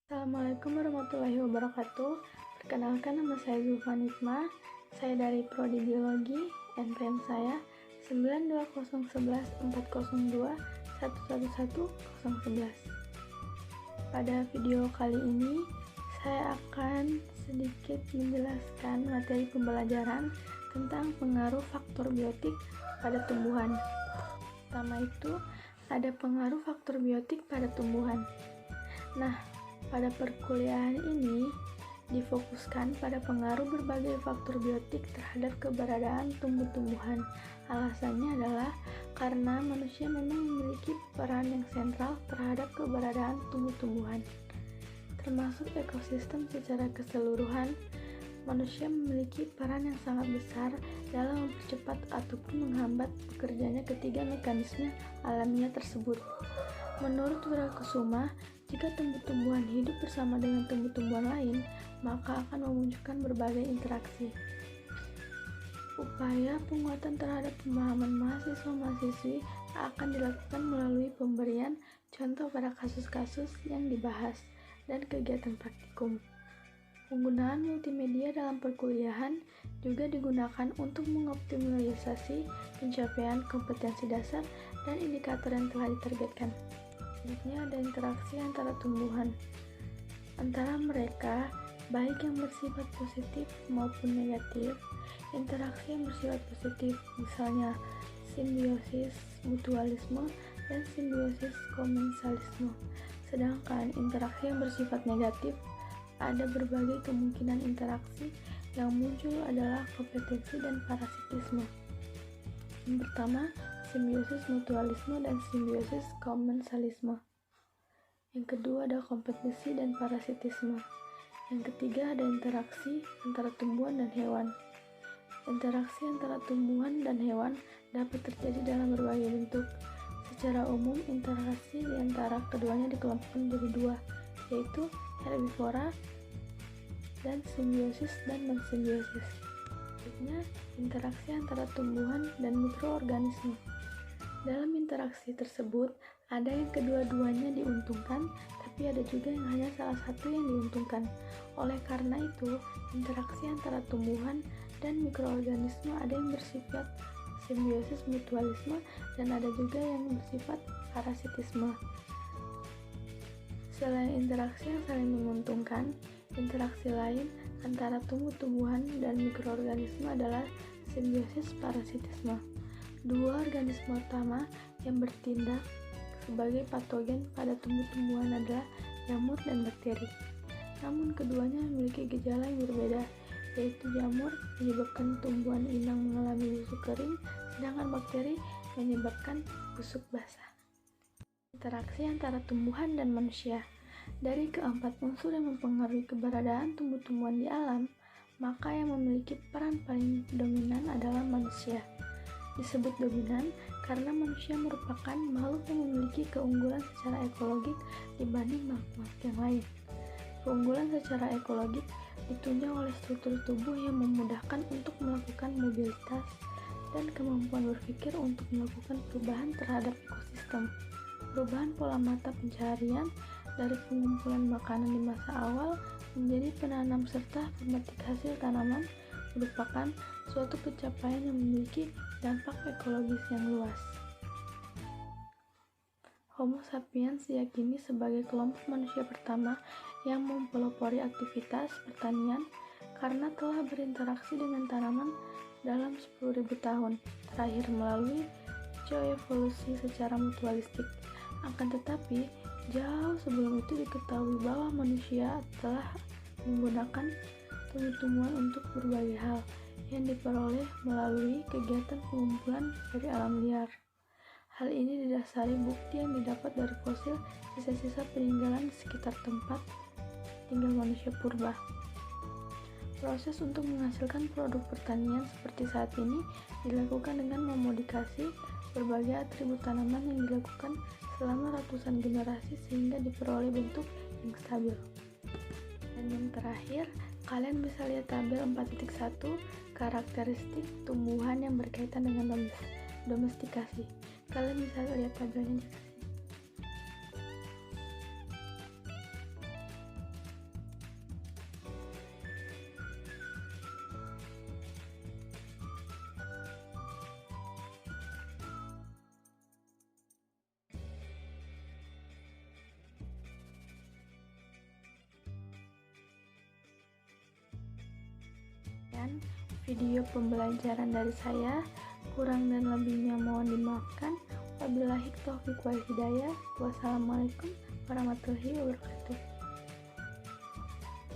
Assalamualaikum warahmatullahi wabarakatuh. Perkenalkan, nama saya Zulfa Nitma. Saya dari Prodi Biologi. NPM saya 9201402111011. Pada video kali ini saya akan sedikit menjelaskan materi pembelajaran tentang pengaruh faktor biotik pada tumbuhan. Pertama itu ada pengaruh faktor biotik pada tumbuhan. Nah, pada perkuliahan ini difokuskan pada pengaruh berbagai faktor biotik terhadap keberadaan tumbuh-tumbuhan. Alasannya adalah karena manusia memang memiliki peran yang sentral terhadap keberadaan tumbuh-tumbuhan. Termasuk ekosistem secara keseluruhan, manusia memiliki peran yang sangat besar dalam mempercepat ataupun menghambat bekerjanya ketiga mekanisme alamiah tersebut. Menurut Wirakusuma, jika tumbuh-tumbuhan hidup bersama dengan tumbuh-tumbuhan lain, maka akan memunculkan berbagai interaksi. Upaya penguatan terhadap pemahaman mahasiswa-mahasiswi akan dilakukan melalui pemberian contoh pada kasus-kasus yang dibahas dan kegiatan praktikum. Penggunaan multimedia dalam perkuliahan juga digunakan untuk mengoptimalisasi pencapaian kompetensi dasar dan indikator yang telah ditargetkan. Selanjutnya ada interaksi antara tumbuhan. Antara mereka, baik yang bersifat positif maupun negatif. Interaksi yang bersifat positif, misalnya simbiosis mutualisme dan simbiosis komensalisme. Sedangkan interaksi yang bersifat negatif, ada berbagai kemungkinan interaksi yang muncul adalah kompetensi dan parasitisme. Yang pertama, simbiosis mutualisme dan simbiosis komensalisme. Yang kedua ada kompetisi dan parasitisme. Yang ketiga ada interaksi antara tumbuhan dan hewan. Interaksi antara tumbuhan dan hewan dapat terjadi dalam berbagai bentuk. Secara umum, interaksi di antara keduanya dikelompokkan menjadi dua, yaitu herbivora dan simbiosis dan non-simbiosis. Selanjutnya, interaksi antara tumbuhan dan mikroorganisme. Dalam interaksi tersebut, ada yang kedua-duanya diuntungkan, tapi ada juga yang hanya salah satu yang diuntungkan. Oleh karena itu, interaksi antara tumbuhan dan mikroorganisme ada yang bersifat simbiosis mutualisme dan ada juga yang bersifat parasitisme. Selain interaksi yang saling menguntungkan, interaksi lain antara tumbuh-tumbuhan dan mikroorganisme adalah simbiosis parasitisme. Dua organisme utama yang bertindak sebagai patogen pada tumbuh-tumbuhan adalah jamur dan bakteri. Namun keduanya memiliki gejala yang berbeda, yaitu jamur menyebabkan tumbuhan inang mengalami busuk kering, sedangkan bakteri menyebabkan busuk basah. Interaksi antara tumbuhan dan manusia. Dari keempat unsur yang mempengaruhi keberadaan tumbuh-tumbuhan di alam, maka yang memiliki peran paling dominan adalah manusia. Disebut dominan karena manusia merupakan makhluk yang memiliki keunggulan secara ekologik dibanding makhluk yang lain. Keunggulan secara ekologik ditunjang oleh struktur tubuh yang memudahkan untuk melakukan mobilitas dan kemampuan berpikir untuk melakukan perubahan terhadap ekosistem. Perubahan pola mata pencaharian dari pengumpulan makanan di masa awal menjadi penanam serta pemetik hasil tanaman merupakan suatu pencapaian yang memiliki dampak ekologis yang luas. Homo sapiens diyakini sebagai kelompok manusia pertama yang mempelopori aktivitas pertanian karena telah berinteraksi dengan tanaman dalam 10.000 tahun terakhir melalui geoevolusi secara mutualistik. Akan tetapi, jauh sebelum itu diketahui bahwa manusia telah menggunakan tumbuh-tumbuhan untuk berbagai hal yang diperoleh melalui kegiatan pengumpulan dari alam liar. Hal ini didasari bukti yang didapat dari fosil sisa-sisa peninggalan di sekitar tempat tinggal manusia purba. Proses untuk menghasilkan produk pertanian seperti saat ini dilakukan dengan memodifikasi berbagai atribut tanaman yang dilakukan selama ratusan generasi sehingga diperoleh bentuk yang stabil. Dan yang terakhir, kalian bisa lihat tabel 4.1 karakteristik tumbuhan yang berkaitan dengan domestikasi. Kalian bisa lihat tabelnya di sini. sekian video pembelajaran dari saya. Kurang dan lebihnya mohon dimaafkan. Wabillahi taufiq wal hidayah. Wassalamualaikum warahmatullahi wabarakatuh.